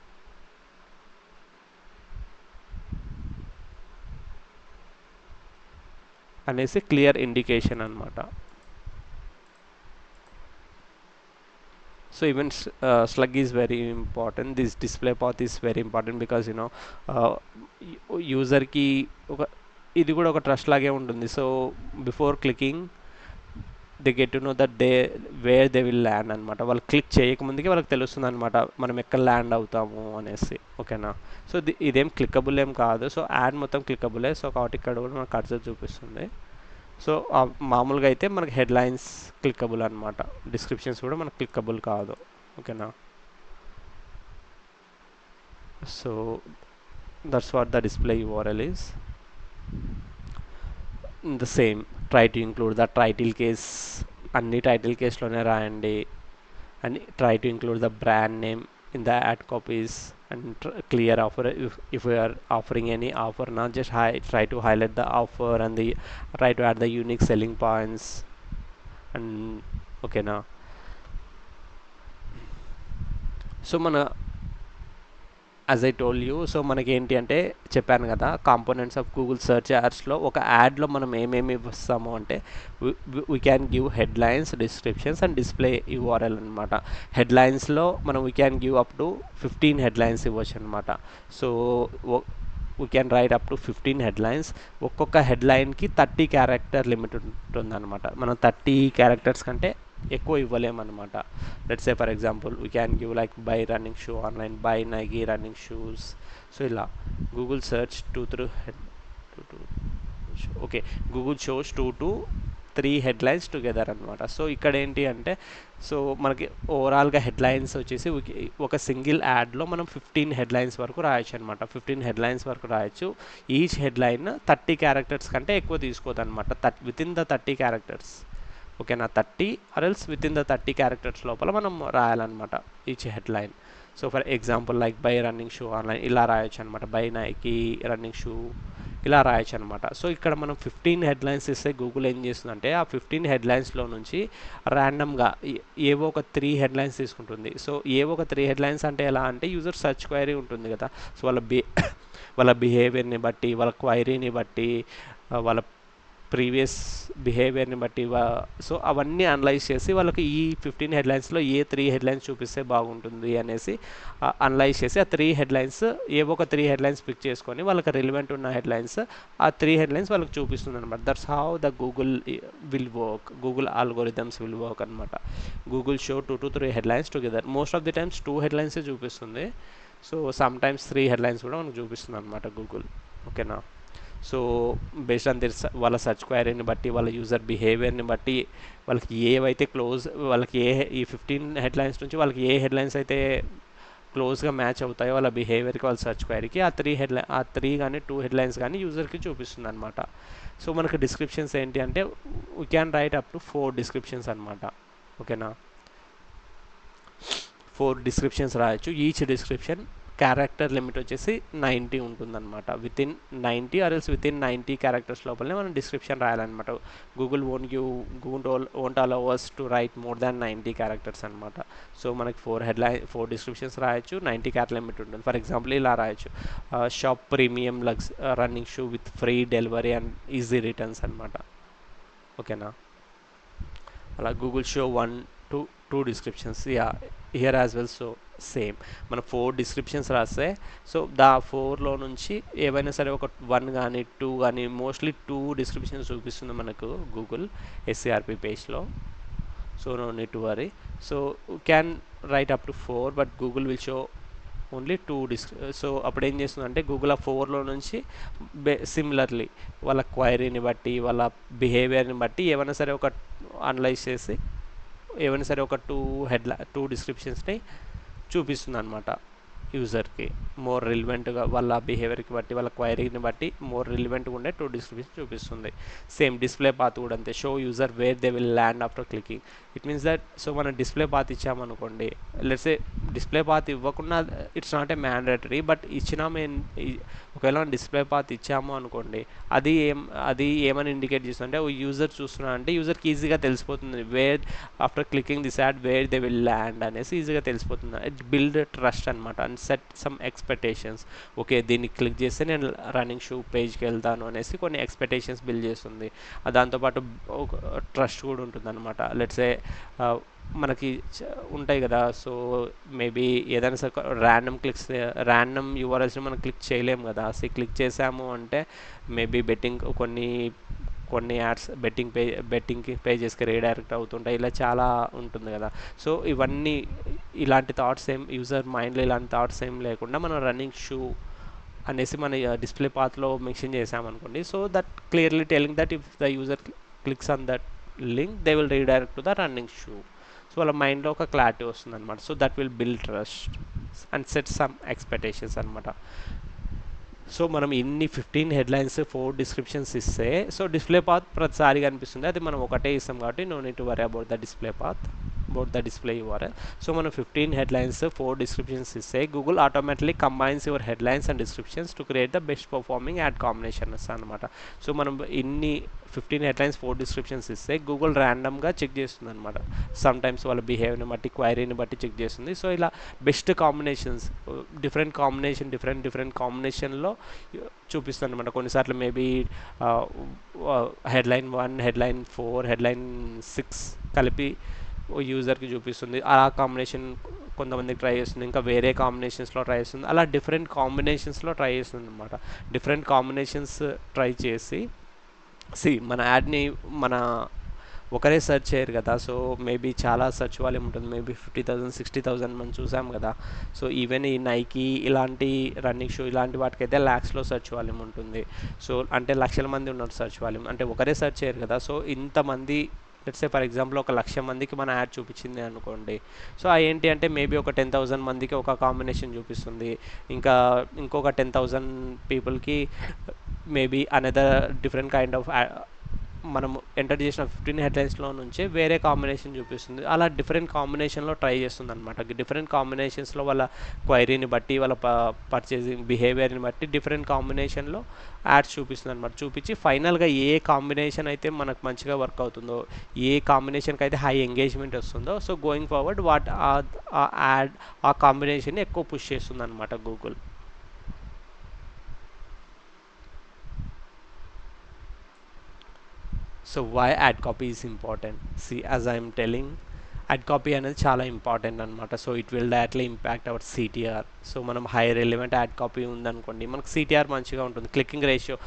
అనేసి క్లియర్ ఇండికేషన్ అనమాట. So even slug is very important, this display path is very important because యూజర్కి ఒక ఇది కూడా ఒక ట్రస్ట్ లాగే ఉంటుంది. So before clicking they get to know that wear they will land అనమాట. వాళ్ళు క్లిక్ చేయకముందుకే వాళ్ళకి తెలుస్తుంది అనమాట మనం ఎక్కడ ల్యాండ్ అవుతాము అనేసి. ఓకేనా, సో ఇదేం క్లిక్కబుల్ ఏం కాదు. సో యాడ్ మొత్తం క్లిక్కబులే. సో కాబట్టి ఇక్కడ కూడా మనకు కర్సర్ చూపిస్తుంది. సో మామూలుగా అయితే మనకి హెడ్లైన్స్ క్లిక్కబుల్ అనమాట, డిస్క్రిప్షన్స్ కూడా మనకు క్లిక్కబుల్ కాదు. ఓకేనా, so that's what the display URL is. The same, try to include the title case, అన్ని టైటిల్ కేస్లోనే రాయండి. and try to include the brand name in the ad copies and clear offer if we are offering any offer, not just try to highlight the offer and try to add the unique selling points. And okay, now so mana as I told you, so మనకి ఏంటి అంటే చెప్పాను కదా, కాంపోనెంట్స్ ఆఫ్ గూగుల్ సెర్చ్ యాడ్స్లో ఒక యాడ్లో మనం ఏమేమి ఇస్తాము అంటే we can give headlines, descriptions and display URL అనమాట. హెడ్లైన్స్లో మనం we can give up to 15 headlines ఇవ్వచ్చు అనమాట. So we can write up to 15 headlines. ఒక్కొక్క హెడ్లైన్కి 30 క్యారెక్టర్ లిమిట్ ఉంటుందన్నమాట. మనం 30 క్యారెక్టర్స్ కంటే ఎక్కువ ఇవ్వలేమన్నమాట. Let's say for example we can give like buy running shoe online, buy Nike running shoes. So ఇలా Google search 2 to okay, Google shows 2 to 3 headlines together అనమాట. సో ఇక్కడ ఏంటి అంటే, సో మనకి ఓవరాల్గా హెడ్లైన్స్ వచ్చేసి ఒక సింగిల్ యాడ్లో మనం 15 హెడ్లైన్స్ వరకు రాయొచ్చు అనమాట. 15 హెడ్లైన్స్ వరకు రాయొచ్చు. ఈచ్ హెడ్లైన్ 30 క్యారెక్టర్స్ కంటే ఎక్కువ తీసుకోదు అనమాట, వితిన్ ద 30 క్యారెక్టర్స్. ఓకేనా, 30 or else within the 30 characters లోపల మనం రాయాలన్నమాట each headline. So for example like buy running shoe online ఇలా రాయొచ్చు అనమాట, బై నైకీ రన్నింగ్ షూ ఇలా రాయొచ్చు అనమాట. సో ఇక్కడ మనం 15 హెడ్లైన్స్ ఇస్తే గూగుల్ ఏం చేస్తుందంటే ఆ 15 హెడ్లైన్స్లో నుంచి ర్యాండమ్గా ఏవో ఒక 3 హెడ్లైన్స్ తీసుకుంటుంది. సో ఏవో ఒక 3 హెడ్లైన్స్ అంటే ఎలా అంటే యూజర్ సర్చ్ క్వైరీ ఉంటుంది కదా, సో వాళ్ళ బిహేవియర్ని బట్టి, వాళ్ళ క్వైరీని బట్టి, వాళ్ళ ప్రీవియస్ బిహేవియర్ని బట్టి, సో అవన్నీ అనలైజ్ చేసి వాళ్ళకి ఈ 15 హెడ్లైన్స్లో ఏ 3 హెడ్లైన్స్ చూపిస్తే బాగుంటుంది అనేసి అనలైజ్ చేసి ఆ 3 హెడ్లైన్స్ ఏవో ఒక 3 హెడ్లైన్స్ పిక్ చేసుకొని వాళ్ళకి రిలవెంట్ ఉన్న హెడ్లైన్స్ ఆ 3 హెడ్లైన్స్ వాళ్ళకి చూపిస్తుంది అనమాట. That's how the Google will work, Google algorithms will work అనమాట. Google show 2 to 3 headlines together. Most of the times 2 హెడ్లైన్సే చూపిస్తుంది. సో సమ్ టైమ్స్ 3 హెడ్లైన్స్ కూడా మనకు చూపిస్తుంది అనమాట గూగుల్. ఓకేనా, సో బేస్డ్ ఆన్ దిర్ వాళ్ళ సర్చ్ క్వైరీని బట్టి వాళ్ళ యూజర్ బిహేవియర్ని బట్టి వాళ్ళకి ఏవైతే వాళ్ళకి ఈ 15 హెడ్లైన్స్ నుంచి వాళ్ళకి ఏ హెడ్లైన్స్ అయితే క్లోజ్గా మ్యాచ్ అవుతాయో వాళ్ళ బిహేవియర్కి వాళ్ళ సర్చ్ క్వైరీకి ఆ త్రీ కానీ 2 హెడ్లైన్స్ కానీ యూజర్కి చూపిస్తుంది అనమాట. సో మనకు డిస్క్రిప్షన్స్ ఏంటి అంటే we can write up to 4 descriptions అనమాట. ఓకేనా, 4 డిస్క్రిప్షన్స్ రాయొచ్చు. ఈచ్ డిస్క్రిప్షన్ క్యారెక్టర్ లిమిట్ వచ్చేసి 90 ఉంటుందన్నమాట. Within 90 or else within 90 characters లోపలనే మనం డిస్క్రిప్షన్ రాయాలన్నమాట. Google won't allow us to write more than 90 characters అనమాట. సో మనకి 4 డిస్క్రిప్షన్స్ రాయొచ్చు, 90 క్యారెక్టర్ లిమిట్ ఉంటుంది. ఫర్ ఎగ్జాంపుల్ ఇలా రాయొచ్చు, shop premium running shoe with free delivery and easy returns అనమాట. ఓకేనా, అలా Google show 1 to 2 descriptions. Here as well. So same మనం 4 డిస్క్రిప్షన్స్ రాస్తే సో 4లో నుంచి ఏవైనా సరే ఒక 1 కానీ 2 కానీ మోస్ట్లీ 2 డిస్క్రిప్షన్స్ చూపిస్తుంది మనకు గూగుల్ ఎస్సీఆర్పి పేజ్లో. So no need to worry. So can write up to 4 but Google will show only 2 so అప్పుడు ఏం చేస్తుందంటే గూగుల్ ఆ 4లో నుంచి సిమిలర్లీ వాళ్ళ క్వైరీని బట్టి వాళ్ళ బిహేవియర్ని బట్టి ఏమైనా సరే ఒక అనలైజ్ చేసి ఏమైనా సరే ఒక 2 డిస్క్రిప్షన్స్ని చూపిస్తుంది అనమాట యూజర్కి. మోర్ రిలివెంట్గా వాళ్ళ బిహేవియర్కి బట్టి వాళ్ళ క్వైరీని బట్టి మోర్ రిలివెంట్గా ఉండే 2 డిస్క్రిప్షన్ చూపిస్తుంది. సేమ్ డిస్ప్లే పాత్ కూడా అంతే. Show user where they will land after clicking. It means that so మనం డిస్ప్లే పాత్ ఇచ్చామనుకోండి, లెట్స్ సే డిస్ప్లే పాత్ ఇవ్వకుండా it's not a mandatory, but ఇచ్చినా ఒకవేళ డిస్ప్లే పాత్ ఇచ్చాము అనుకోండి, అది ఏమని ఇండికేట్ చేస్తుంది అంటే యూజర్ చూస్తున్నా అంటే యూజర్కి ఈజీగా తెలిసిపోతుంది where after clicking this ad where they will land అనేసి ఈజీగా తెలిసిపోతుంది. ఇట్ బిల్డ్ ట్రస్ట్ అనమాట and set some expectations. Okay, దీన్ని క్లిక్ చేస్తే నేను రన్నింగ్ షూ పేజ్కి వెళ్తాను అనేసి కొన్ని ఎక్స్పెక్టేషన్స్ బిల్డ్ చేస్తుంది. దాంతోపాటు ట్రస్ట్ కూడా ఉంటుంది అనమాట. లెట్సే మనకి ఉంటాయి కదా, సో మేబీ ఏదైనా సరే ర్యాండమ్ యూఆర్ఎల్స్ని మనం క్లిక్ చేయలేము కదా. సో క్లిక్ చేసాము అంటే మేబీ కొన్ని యాడ్స్ బెట్టింగ్ పేజెస్కి రీడైరెక్ట్ అవుతుంటాయి. ఇలా చాలా ఉంటుంది కదా. సో ఇలాంటి థాట్స్ యూజర్ మైండ్లో ఇలాంటి థాట్స్ ఏం లేకుండా మనం రన్నింగ్ షూ అనేసి మన డిస్ప్లే పాత్లో మెన్షన్ చేసామనుకోండి, so that clearly telling that if the user clicks on that link they will redirect to the running shoe. So వాళ్ళ మైండ్లో ఒక క్లారిటీ వస్తుంది అనమాట. So that will build trust and set some expectations అనమాట. సో మనం ఇన్ని 15 హెడ్లైన్స్ 4 డిస్క్రిప్షన్స్ ఇస్తే సో డిస్ప్లే పాత్ ప్రతిసారి కనిపిస్తుంది. అది మనం ఒకటే ఇస్తాం కాబట్టి no need to worry about the display path, about the display URL. So మనం 15 హెడ్లైన్స్ 4 డిస్క్రిప్షన్స్ ఇస్తే Google automatically combines your headlines and descriptions to create the best performing add combinations అనమాట. సో మనం 15 హెడ్లైన్స్ 4 డిస్క్రిప్షన్స్ ఇస్తే గూగుల్ ర్యాండమ్గా చెక్ చేస్తుంది అనమాట. సమ్ టైమ్స్ వాళ్ళ బిహేవియర్ని బట్టి క్వైరీని బట్టి చెక్ చేస్తుంది. సో ఇలా బెస్ట్ కాంబినేషన్స్ డిఫరెంట్ కాంబినేషన్లో చూపిస్తుంది అనమాట. కొన్నిసార్లు మేబీ హెడ్లైన్ 1, హెడ్లైన్ 4, హెడ్లైన్ 6 కలిపి యూజర్కి చూపిస్తుంది. ఆ కాంబినేషన్ కొంతమందికి ట్రై చేస్తుంది, ఇంకా వేరే కాంబినేషన్స్లో ట్రై చేస్తుంది. అలా డిఫరెంట్ కాంబినేషన్స్లో ట్రై చేస్తుంది అనమాట. డిఫరెంట్ కాంబినేషన్స్ ట్రై చేసి మన యాడ్ని ఒకరే సెర్చ్ చేయరు కదా. సో మేబీ చాలా సెర్చ్ వాల్యూమ్ ఉంటుంది. మేబీ 50,000 60,000 మనం చూసాం కదా. సో ఈవెన్ ఈ నైకీ ఇలాంటి రన్నింగ్ షూ ఇలాంటి వాటికైతే ల్యాక్స్లో సెర్చ్ వాల్యూమ్ ఉంటుంది. సో అంటే లక్షల మంది ఉన్నారు సెర్చ్ వాల్యూమ్, అంటే ఒకరే సెర్చ్ చేయరు కదా. సో ఇంతమంది లెట్స్ సే ఫర్ ఎగ్జాంపుల్ 1,00,000 మందికి మన యాడ్ చూపించింది అనుకోండి. సో ఏంటి అంటే మేబీ ఒక 10,000 మందికి ఒక కాంబినేషన్ చూపిస్తుంది, ఇంకొక 10,000 పీపుల్కి maybe another different kind of మనం ఎంటర్ చేసిన 15 హెడ్లైన్స్లో నుంచే వేరే కాంబినేషన్ చూపిస్తుంది. అలా డిఫరెంట్ కాంబినేషన్లో ట్రై చేస్తుంది అనమాట. డిఫరెంట్ కాంబినేషన్స్లో వాళ్ళ క్వైరీని బట్టి వాళ్ళ పర్చేసింగ్ బిహేవియర్ని బట్టి డిఫరెంట్ కాంబినేషన్లో యాడ్స్ చూపిస్తుంది అనమాట. చూపించి ఫైనల్గా ఏ కాంబినేషన్ అయితే మనకు మంచిగా వర్క్ అవుతుందో, ఏ కాంబినేషన్కి అయితే హై ఎంగేజ్మెంట్ వస్తుందో, సో గోయింగ్ ఫార్వర్డ్ ఆ కాంబినేషన్ని ఎక్కువ పుష్ చేస్తుంది అనమాట Google. So why ad copy is important? As I'm telling, ad copy అనేది చాలా ఇంపార్టెంట్ అనమాట. So it will directly impact our CTR. So మనం హై రిలవెంట్ యాడ్ కాపీ ఉందనుకోండి, మనకు సిటిఆర్ మంచిగా ఉంటుంది. క్లికింగ్ రేషియో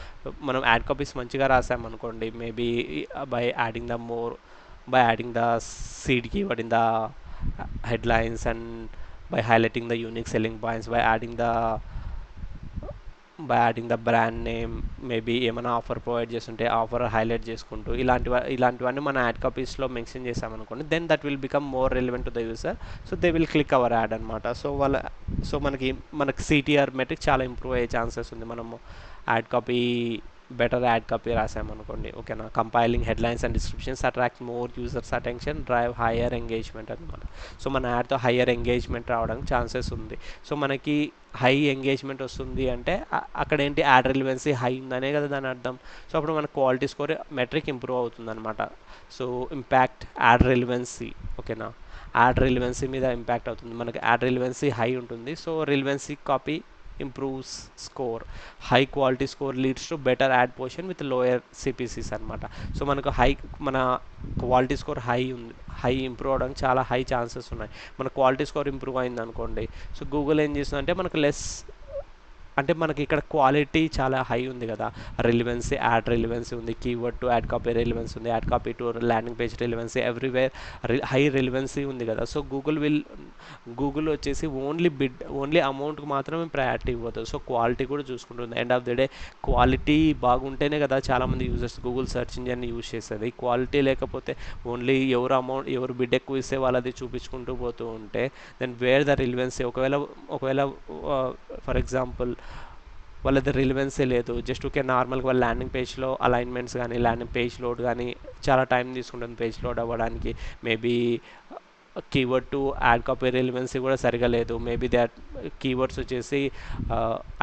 మనం యాడ్ కాపీస్ మంచిగా రాసామనుకోండి, maybe by adding the seed keyword in the headlines and by highlighting the unique selling points, by adding the by adding the brand name, maybe ఏమైనా ఆఫర్ ప్రొవైడ్ చేస్తుంటే ఆఫర్ హైలైట్ చేసుకుంటూ ఇలాంటివన్నీ మన యాడ్ కాపీస్లో మెన్షన్ చేసామనుకోండి, then that will become more relevant to the user. So they will click our ad అనమాట. సో మనకి సిటిఆర్ మెట్రిక్ చాలా ఇంప్రూవ్ అయ్యే ఛాన్సెస్ ఉంది మనము ad copy better ad copy రాసామనుకోండి. ఓకేనా. Compiling headlines and descriptions attract more users attention, drive higher engagement అనమాట. సో మన యాడ్తో హయ్యర్ ఎంగేజ్మెంట్ రావడానికి ఛాన్సెస్ ఉంది. సో మనకి హై ఎంగేజ్మెంట్ వస్తుంది అంటే అక్కడ ఏంటి, యాడ్ రిలవెన్సీ హై ఉందనే కదా దాని అర్థం. సో అప్పుడు మన క్వాలిటీ స్కోర్ మెట్రిక్ ఇంప్రూవ్ అవుతుంది అనమాట. So impact ad relevancy. ఓకేనా. యాడ్ రిలవెన్సీ మీద ఇంపాక్ట్ అవుతుంది. మనకి యాడ్ రిలవెన్సీ హై ఉంటుంది, so relevancy copy improves score. High quality score leads to better ad position with lower CPCs అనమాట. సో మనకు మన క్వాలిటీ స్కోర్ హై ఇంప్రూవ్ అవడానికి చాలా హై ఛాన్సెస్ ఉన్నాయి. మన క్వాలిటీ స్కోర్ ఇంప్రూవ్ అయింది అనుకోండి, సో గూగుల్ ఏం చేస్తుందంటే మనకు అంటే మనకి ఇక్కడ క్వాలిటీ చాలా హై ఉంది కదా, రిలివెన్సీ, యాడ్ రిలివెన్సీ ఉంది, keyword to ad copy relevancy ఉంది, ad copy to landing page relevancy, everywhere high relevancy ఉంది కదా. సో గూగుల్ వచ్చేసి ఓన్లీ అమౌంట్కి మాత్రమే ప్రయారిటీ ఇవ్వదు, సో క్వాలిటీ కూడా చూసుకుంటుంది. End of the day quality బాగుంటేనే కదా చాలామంది యూజర్స్ గూగుల్ సెర్చ్ ఇంజిన్ని యూజ్ చేసేది. క్వాలిటీ లేకపోతే ఓన్లీ ఎవరు బిడ్ ఎక్కువ ఇస్తే వాళ్ళది చూపించుకుంటూ పోతూ ఉంటే దెన్ వేర్ ద రిలివెన్సీ. ఒకవేళ ఫర్ ఎగ్జాంపుల్ వాళ్ళది రిలివెన్సీ లేదు, జస్ట్ ఓకే నార్మల్గా వాళ్ళ ల్యాండింగ్ పేజ్లో అలైన్మెంట్స్ కానీ ల్యాండింగ్ పేజ్ లోడ్ కానీ చాలా టైం తీసుకుంటుంది పేజ్ లోడ్ అవ్వడానికి. Maybe keyword to ad copy relevancy కూడా సరిగా లేదు. మేబీ కీవర్డ్స్ వచ్చేసి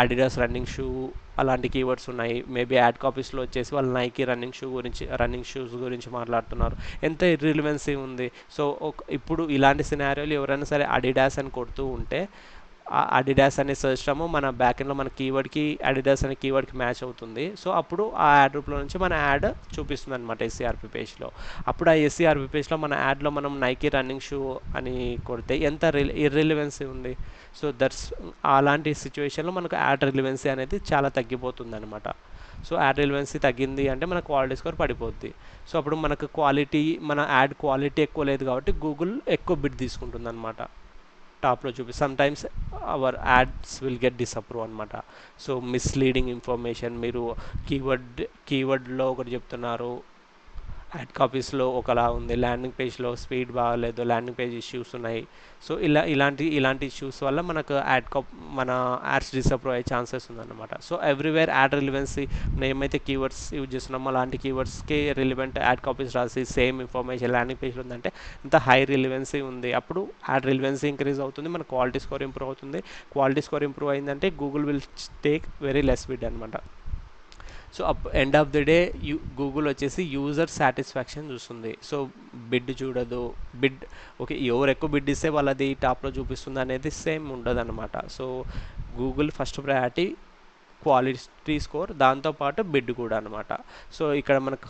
అడిడాస్ రన్నింగ్ షూ అలాంటి కీవర్డ్స్ ఉన్నాయి. మేబీ యాడ్ కాపీస్లో వచ్చేసి వాళ్ళు నైకీ రన్నింగ్ షూస్ గురించి మాట్లాడుతున్నారు. ఎంత ఇర్రిలివెన్సీ ఉంది. సో ఇప్పుడు ఇలాంటి సినారియోలు ఎవరైనా సరే అడిడాస్ అని కొడుతూ ఉంటే అడిడాస్ అనే సెర్చ్ టర్మ్ మన బ్యాకెండ్లో మన కీవర్డ్కి అడిడాస్ అనే కీవర్డ్కి మ్యాచ్ అవుతుంది. సో అప్పుడు ఆ యాడ్ గ్రూప్లో నుంచి మన యాడ్ చూపిస్తుంది అనమాట ఎస్సీఆర్పీ పేజ్లో. అప్పుడు ఆ ఎస్సీఆర్పీ పేజ్లో మన యాడ్లో మనం నైకీ రన్నింగ్ షూ అని కొడితే ఎంత ఇర్రిలివెన్సీ ఉంది. సో అలాంటి సిచ్యువేషన్లో మనకు యాడ్ రిలివెన్సీ అనేది చాలా తగ్గిపోతుంది అనమాట. సో యాడ్ రిలివెన్సీ తగ్గింది అంటే మన క్వాలిటీ స్కోర్ పడిపోద్ది. సో అప్పుడు మన యాడ్ క్వాలిటీ ఎక్కువ లేదు కాబట్టి గూగుల్ ఎక్కువ బిడ్ తీసుకుంటుంది అనమాట. టాప్లో sometimes our ads will get disapprove అనమాట. సో మిస్లీడింగ్ ఇన్ఫర్మేషన్, మీరు కీవర్డ్లో ఒకటి చెప్తున్నారు, యాడ్ కాపీస్లో ఒకలా ఉంది, ల్యాండింగ్ పేజ్లో స్పీడ్ బాగాలేదు, ల్యాండింగ్ పేజ్ ఇష్యూస్ ఉన్నాయి. సో ఇలాంటి ఇష్యూస్ వల్ల మన యాడ్స్ డిసప్రూవ్ అయ్యే ఛాన్సెస్ ఉందన్నమాట. సో ఎవ్రీవేర్ యాడ్ రిలివెన్సీ ఏమైతే కీవర్డ్స్ యూజ్ చేస్తున్నామో అలాంటి కీవర్డ్స్కి రిలివెంట్ యాడ్ కాపీస్ రాసి సేమ్ ఇన్ఫర్మేషన్ ల్యాండింగ్ పేజ్లో ఉందంటే ఇంత హై రిలివెన్సీ ఉంది. అప్పుడు యాడ్ రిలివెన్సీ ఇంక్రీజ్ అవుతుంది, మన క్వాలిటీ స్కోర్ ఇంప్రూవ్ అవుతుంది. క్వాలిటీ స్కోర్ ఇంప్రూవ్ అయిందంటే Google will take very less bid అనమాట. So end of the day Google వచ్చేసి యూజర్ సాటిస్ఫాక్షన్ చూస్తుంది. సో బిడ్ చూడదు. ఓకే ఎవరు ఎక్కువ బిడ్ ఇస్తే వాళ్ళది టాప్లో చూపిస్తుంది అనేది సేమ్ ఉండదు అనమాట. So Google first priority quality score, దాంతోపాటు బిడ్ కూడా అనమాట. సో ఇక్కడ మనకు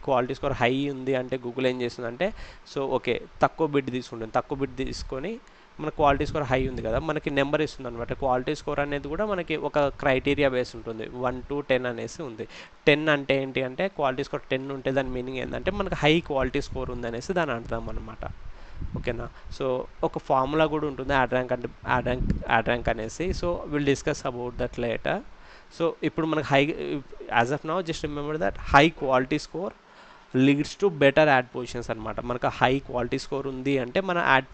క్వాలిటీ స్కోర్ హై ఉంది అంటే గూగుల్ ఏం చేస్తుందంటే, సో ఓకే తక్కువ బిడ్ తీసుకొని మన క్వాలిటీ స్కోర్ హై ఉంది కదా, మనకి నెంబర్ ఇస్తుంది అనమాట. క్వాలిటీ స్కోర్ అనేది కూడా మనకి ఒక క్రైటీరియా బేస్ ఉంటుంది, 1 to 10 అనేసి ఉంది. 10 అంటే ఏంటి అంటే క్వాలిటీ స్కోర్ 10 ఉంటే దాని మీనింగ్ ఏంటంటే మనకు హై క్వాలిటీ స్కోర్ ఉందనేసి దాని అర్థం అనమాట. ఓకేనా. సో ఒక ఫార్ములా కూడా ఉంటుంది యాడ్ ర్యాంక్ అనేసి. So will discuss about that later. So ఇప్పుడు మనకు as of now just remember that high quality score leads to better add positions అనమాట. మనకు హై క్వాలిటీ స్కోర్ ఉంది అంటే మన యాడ్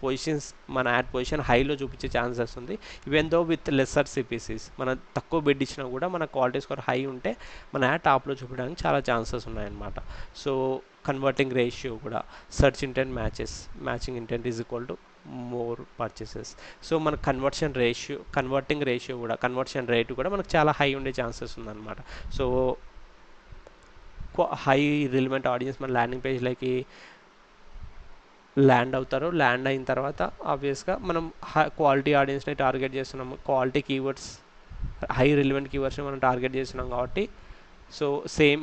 పొజిషన్ హైలో చూపించే ఛాన్సెస్ ఉంది. ఈవెన్ దో విత్ లెస్సర్ సిపిసిస్ మనం తక్కువ బిడ్ ఇచ్చినా కూడా మన క్వాలిటీ స్కోర్ హై ఉంటే మన యాడ్ టాప్లో చూపించడానికి చాలా ఛాన్సెస్ ఉన్నాయన్నమాట. సో కన్వర్టింగ్ రేషియో కూడా search intent matching intent is equal to more purchases. So మన కన్వర్టింగ్ రేట్ కూడా మనకు చాలా హై ఉండే ఛాన్సెస్ ఉందన్నమాట. సో హై రిలివెంట్ ఆడియన్స్ మన ల్యాండింగ్ పేజ్లోకి ల్యాండ్ అయిన తర్వాత ఆబ్వియస్గా మనం క్వాలిటీ ఆడియన్స్ని టార్గెట్ చేస్తున్నాము. క్వాలిటీ కీవర్డ్స్, హై రిలివెంట్ కీవర్డ్స్ని మనం టార్గెట్ చేస్తున్నాం కాబట్టి సో సేమ్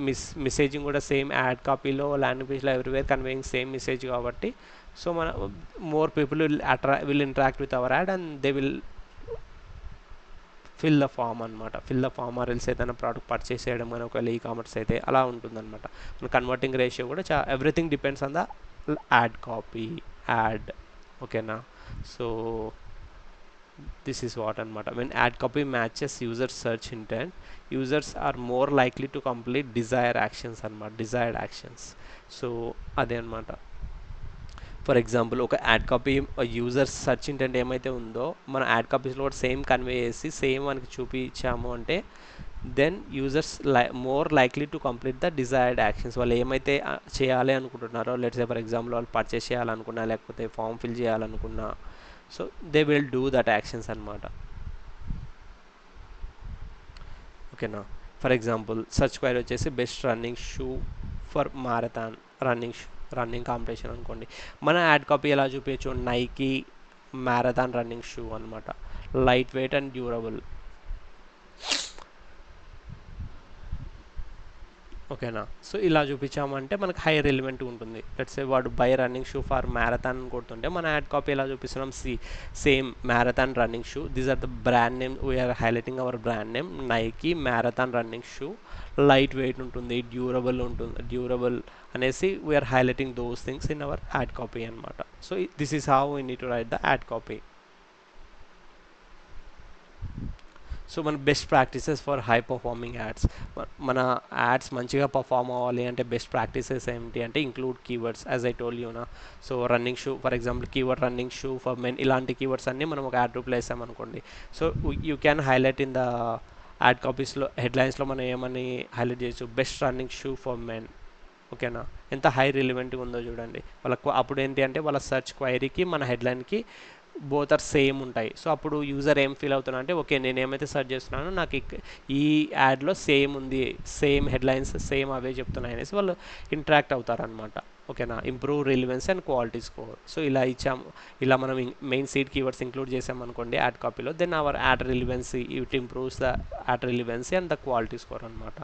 మెసేజింగ్ కూడా సేమ్ యాడ్ కాపీలో ల్యాండింగ్ పేజ్లో ఎవ్రీవేర్ కన్వేయింగ్ సేమ్ మెసేజ్ కాబట్టి సో మన more people will interact with our ad and they will fill the form అనమాట. ఆర్ ఎల్స్ ఏదైనా ప్రోడక్ట్ పర్చేస్ చేయడం కానీ ఒకవేళ కామర్స్ అయితే అలా ఉంటుందన్నమాట. మన కన్వర్టింగ్ రేషియో కూడా everything depends on the ad copy ఓకేనా. So this is what anamata. When ad copy matches user search intent, users are more likely to complete desired actions anamata, desired actions. So అదే అనమాట. ఫర్ ఎగ్జాంపుల్ ఒక add copy user search intent ఏమైతే ఉందో మన యాడ్ కాపీస్లో కూడా సేమ్ కన్వే చేసి సేమ్ మనకి చూపించాము అంటే then users more likely to complete the desired actions. వాళ్ళు ఏమైతే చేయాలి అనుకుంటున్నారో, లెట్స్ సే ఫర్ ఎగ్జాంపుల్ వాళ్ళు పర్చేస్ చేయాలనుకున్నా లేకపోతే ఫామ్ ఫిల్ చేయాలనుకున్నా, so they will do that actions అనమాట. ఓకేనా. ఫర్ ఎగ్జాంపుల్ సర్చ్ క్వైరీ వచ్చేసి best running shoe for marathon running competition అనుకోండి. మన యాడ్ కాపీ ఎలా చూపించచ్చు, నైకీ మ్యారథాన్ రన్నింగ్ షూ అనమాట, లైట్ వెయిట్ అండ్ డ్యూరబుల్. ఓకేనా. సో ఇలా చూపించామంటే మనకు హై రిలివెంట్ ఉంటుంది. లెట్స్ సే వాడు buy running shoe for marathon కొడుతుంటే మన యాడ్ కాపీ ఎలా చూపిస్తున్నాం, same marathon running shoe, these are the brand name, we're highlighting our brand name Nike marathon running shoe, light weight ఉంటుంది, డ్యూరబుల్ అనేసి we're highlighting those things in our ad copy అనమాట. So this is how we need to write the ad copy. So మన best practices for high performing ads, మన యాడ్స్ మంచిగా పర్ఫామ్ అవ్వాలి అంటే బెస్ట్ ప్రాక్టీసెస్ ఏంటి అంటే include keywords as I told యూనా. So running shoe for example keyword running shoe for men, ఇలాంటి కీవర్డ్స్ అన్నీ మనం ఒక యాడ్ రూపంలో వేసామనుకోండి. So you can highlight in the ad కాపీస్లో హెడ్లైన్స్లో మనం ఏమని హైలైట్ చేయొచ్చు, best running shoe for men. ఓకేనా. ఎంత హై రిలివెంట్గా ఉందో చూడండి వాళ్ళకు. అప్పుడు ఏంటి అంటే వాళ్ళ సెర్చ్ క్వైరీకి మన హెడ్లైన్కి బోత్ ఆర్ సేమ్ ఉంటాయి. సో అప్పుడు యూజర్ ఏం ఫీల్ అవుతున్నా అంటే ఓకే నేను ఏమైతే సెర్చ్ చేస్తున్నానో నాకు ఈ యాడ్లో సేమ్ ఉంది, సేమ్ హెడ్లైన్స్ సేమ్ అవే చెప్తున్నాయి అనేసి వాళ్ళు ఇంటరాక్ట్ అవుతారనమాట. ఓకేనా. Improve relevance and quality score. So ఇలా ఇచ్చాము, ఇలా మనం మెయిన్ సీడ్ కీవర్డ్స్ ఇంక్లూడ్ చేసామనుకోండి యాడ్ కాపీలో, then our ad relevancy, it improves the ad relevancy and the quality score అనమాట.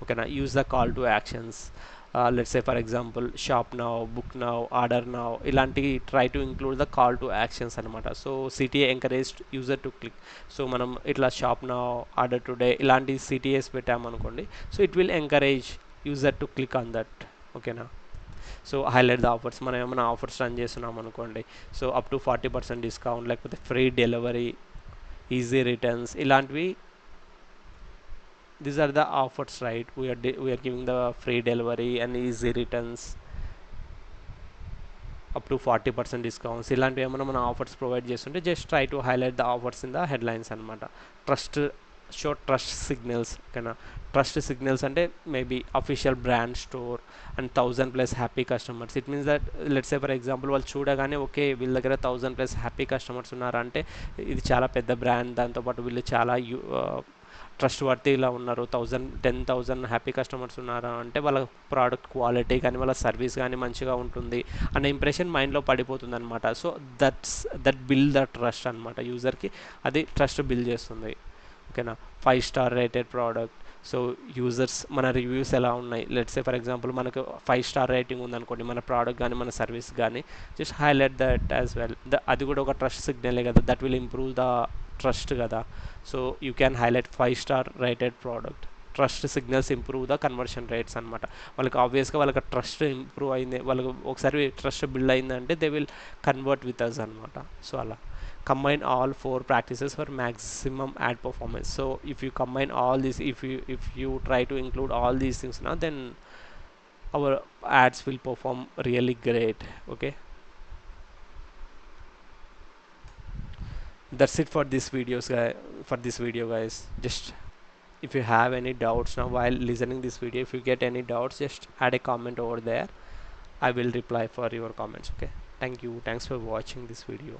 ఓకేనా. Use the call to actions, let's say for example shop now, book now, order now, ఇలాంటివి try to include the call to actions అనమాట. So CTA encouraged user to click. So మనం ఇట్లా షాప్ నౌ, ఆర్డర్ టుడే ఇలాంటి సిటీఏస్ పెట్టామనుకోండి, so it will encourage user to click on that. ఓకేనా. సో హైలైట్ ద ఆఫర్స్, మనం ఏమైనా ఆఫర్స్ రన్ చేస్తున్నాం అనుకోండి, సో అప్ టు 40% డిస్కౌంట్, లేకపోతే ఫ్రీ డెలివరీ, ఈజీ రిటర్న్స్, ఇలాంటివి these are the offers, right? We are giving the free delivery and easy returns, up to 40% discounts, ఇలాంటివి ఏమైనా మన ఆఫర్స్ ప్రొవైడ్ చేస్తుంటే just try to highlight the offers in the headlines అనమాట. Trust show trust signals. ఓకేనా. ట్రస్ట్ సిగ్నల్స్ అంటే maybe official brand store and 1000+ happy customers. It means that let's say for example వాళ్ళు చూడగానే ఓకే వీళ్ళ దగ్గర 1000+ హ్యాపీ కస్టమర్స్ ఉన్నారంటే ఇది చాలా పెద్ద బ్రాండ్, దాంతోపాటు వీళ్ళు చాలా ట్రస్ట్ వర్తీలా ఉన్నారు, 10,000 హ్యాపీ కస్టమర్స్ ఉన్నారు అంటే వాళ్ళ ప్రోడక్ట్ క్వాలిటీ కానీ వాళ్ళ సర్వీస్ కానీ మంచిగా ఉంటుంది అనే ఇంప్రెషన్ మైండ్లో పడిపోతుంది అనమాట. So that build the trust అనమాట, యూజర్కి అది ట్రస్ట్ బిల్డ్ చేస్తుంది. ఓకేనా. 5 star rated product. So users మన రివ్యూస్ ఎలా ఉన్నాయి, లెట్స్ సే ఫర్ ఎగ్జాంపుల్ మనకు 5 స్టార్ రేటింగ్ ఉందనుకోండి మన ప్రోడక్ట్ కానీ మన సర్వీస్ కానీ, just highlight that as well. అది కూడా ఒక ట్రస్ట్ సిగ్నలే కదా, that will improve the trust కదా. So you can highlight 5 star rated product. Trust signals improve the conversion rates అనమాట. వాళ్ళకి ఆబ్వియస్గా వాళ్ళకి ట్రస్ట్ ఇంప్రూవ్ అయింది, వాళ్ళకి ఒకసారి ట్రస్ట్ బిల్డ్ అయిందంటే they will convert with us అనమాట. సో అలా combine all 4 practices for maximum ad performance. So if you combine all these, if you try to include all these things now, then our ads will perform really great. Okay, that's it for this video guys. Just if you have any doubts now while listening this video, if you get any doubts, just add a comment over there. I will reply for your comments. Okay, thank you, thanks for watching this video.